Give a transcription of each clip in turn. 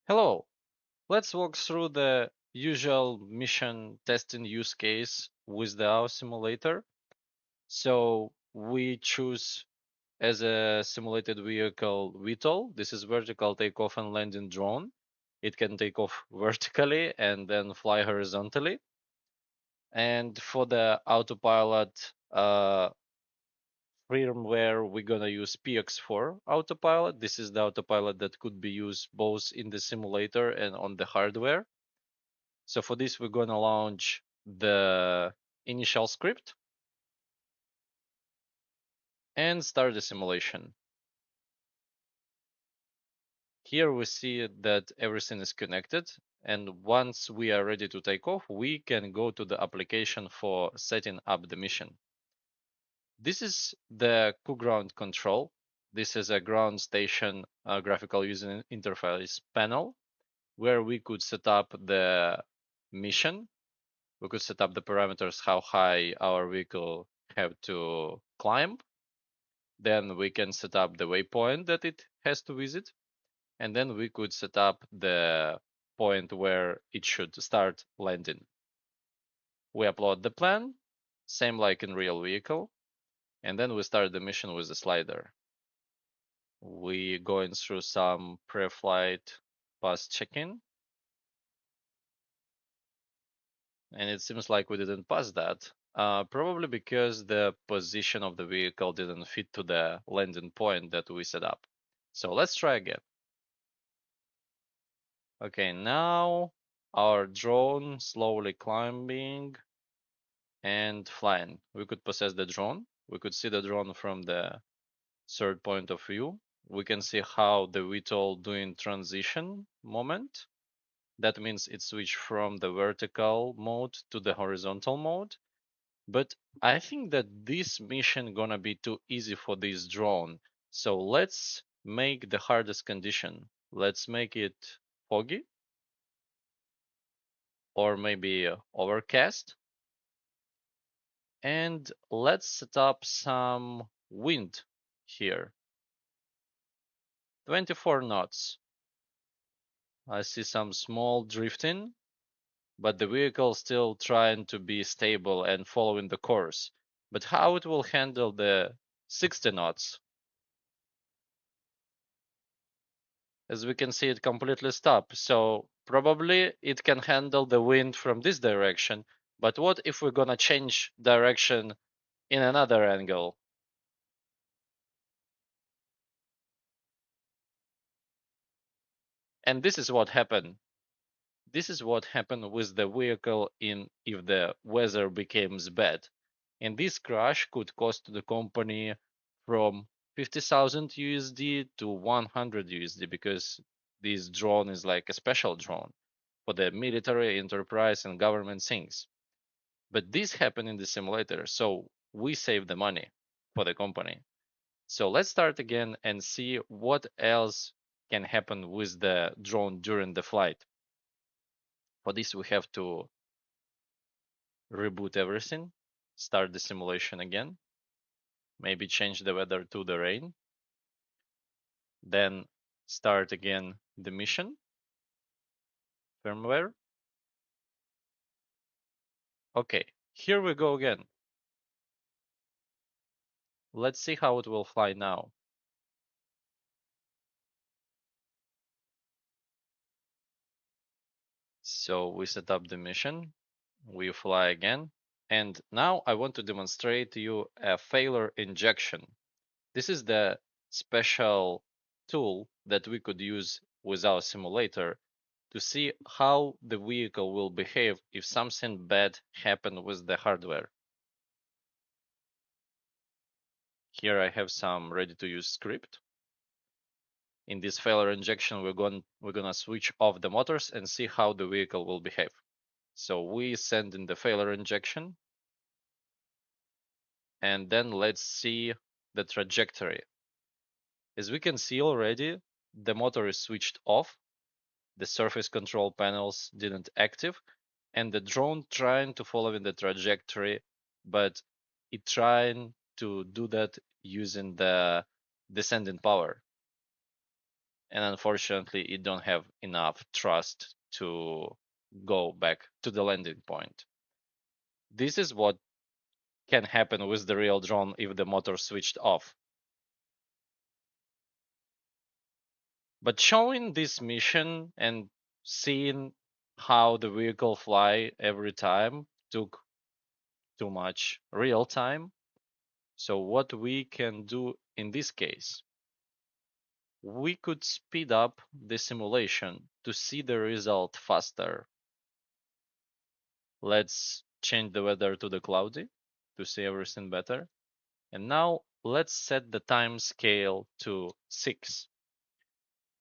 Hello, let's walk through the usual mission testing use case with the our simulator. So we choose as a simulated vehicle VTOL. This is vertical takeoff and landing drone. It can take off vertically and then fly horizontally. And for the autopilot firmware, we're gonna use PX4 Autopilot. This is the autopilot that could be used both in the simulator and on the hardware. So for this, we're going to launch the initial script and start the simulation. Here we see that everything is connected. And once we are ready to take off, we can go to the application for setting up the mission. This is the ground control. This is a ground station graphical user interface panel where we could set up the mission. We could set up the parameters, how high our vehicle have to climb. Then we can set up the waypoint that it has to visit. And then we could set up the point where it should start landing. We upload the plan, same like in real vehicle. And then we start the mission with the slider. We going through some pre-flight pass check-in. And it seems like we didn't pass that. Probably because the position of the vehicle didn't fit to the landing point that we set up. So let's try again. Okay, now our drone slowly climbing and flying. We could possess the drone. We could see the drone from the third point of view. We can see how the VTOL doing transition moment. That means it switched from the vertical mode to the horizontal mode. But I think that this mission gonna be too easy for this drone. So let's make the hardest condition. Let's make it foggy or maybe overcast. And let's set up some wind here. 24 knots. I see some small drifting, but the vehicle still trying to be stable and following the course. But how it will handle the 60 knots? As we can see, it completely stopped. So probably it can handle the wind from this direction. But what if we're gonna change direction in another angle? And this is what happened. This is what happened with the vehicle in if the weather becomes bad. And this crash could cost the company from 50,000 USD to 100 USD because this drone is like a special drone for the military, enterprise, and government things. But this happened in the simulator, so we save the money for the company. So let's start again and see what else can happen with the drone during the flight. For this, we have to reboot everything, start the simulation again, maybe change the weather to the rain, then start again the mission firmware. Okay, here we go again. Let's see how it will fly now. So we set up the mission, we fly again, and now I want to demonstrate to you a failure injection. This is the special tool that we could use with our simulator to see how the vehicle will behave if something bad happened with the hardware. Here I have some ready to use script. In this failure injection, we're gonna switch off the motors and see how the vehicle will behave. So we send in the failure injection, and then let's see the trajectory. As we can see already, the motor is switched off, the surface control panels didn't active, and the drone trying to follow in the trajectory, but it trying to do that using the descending power. and unfortunately it don't have enough thrust to go back to the landing point. This is what can happen with the real drone if the motor switched off. But showing this mission and seeing how the vehicle fly every time took too much real time. So what we can do in this case, we could speed up the simulation to see the result faster. Let's change the weather to the cloudy to see everything better. And now let's set the time scale to 6.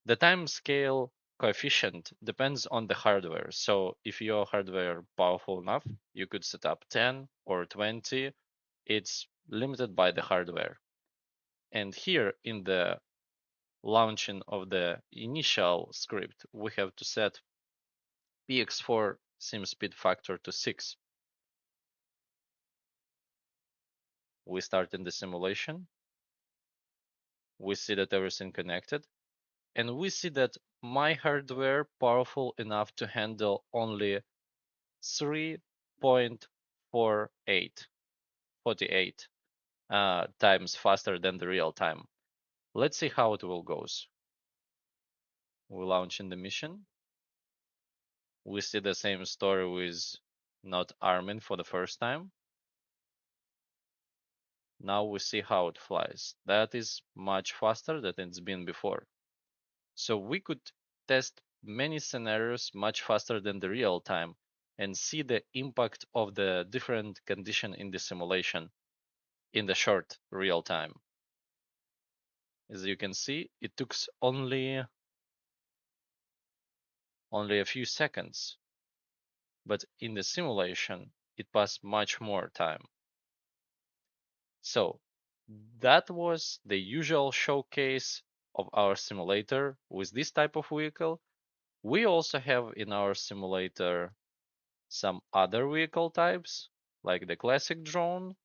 The time scale coefficient depends on the hardware. So if your hardware powerful enough, you could set up 10 or 20. It's limited by the hardware. And here in the launching of the initial script, we have to set PX4 sim speed factor to 6. We start in the simulation. We see that everything connected. And we see that my hardware powerful enough to handle only 3.48 times faster than the real time. Let's see how it will goes. We launch in the mission. We see the same story with not arming for the first time. Now we see how it flies. That is much faster than it's been before. So we could test many scenarios much faster than the real time and see the impact of the different condition in the simulation in the short real time. As you can see, it took only a few seconds, but in the simulation, it passed much more time. So that was the usual showcase of our simulator with this type of vehicle. We also have in our simulator some other vehicle types, like the classic drone,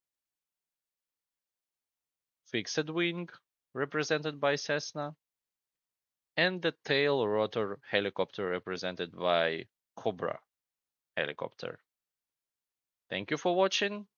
fixed wing, represented by Cessna, and the tail rotor helicopter represented by Cobra helicopter. Thank you for watching.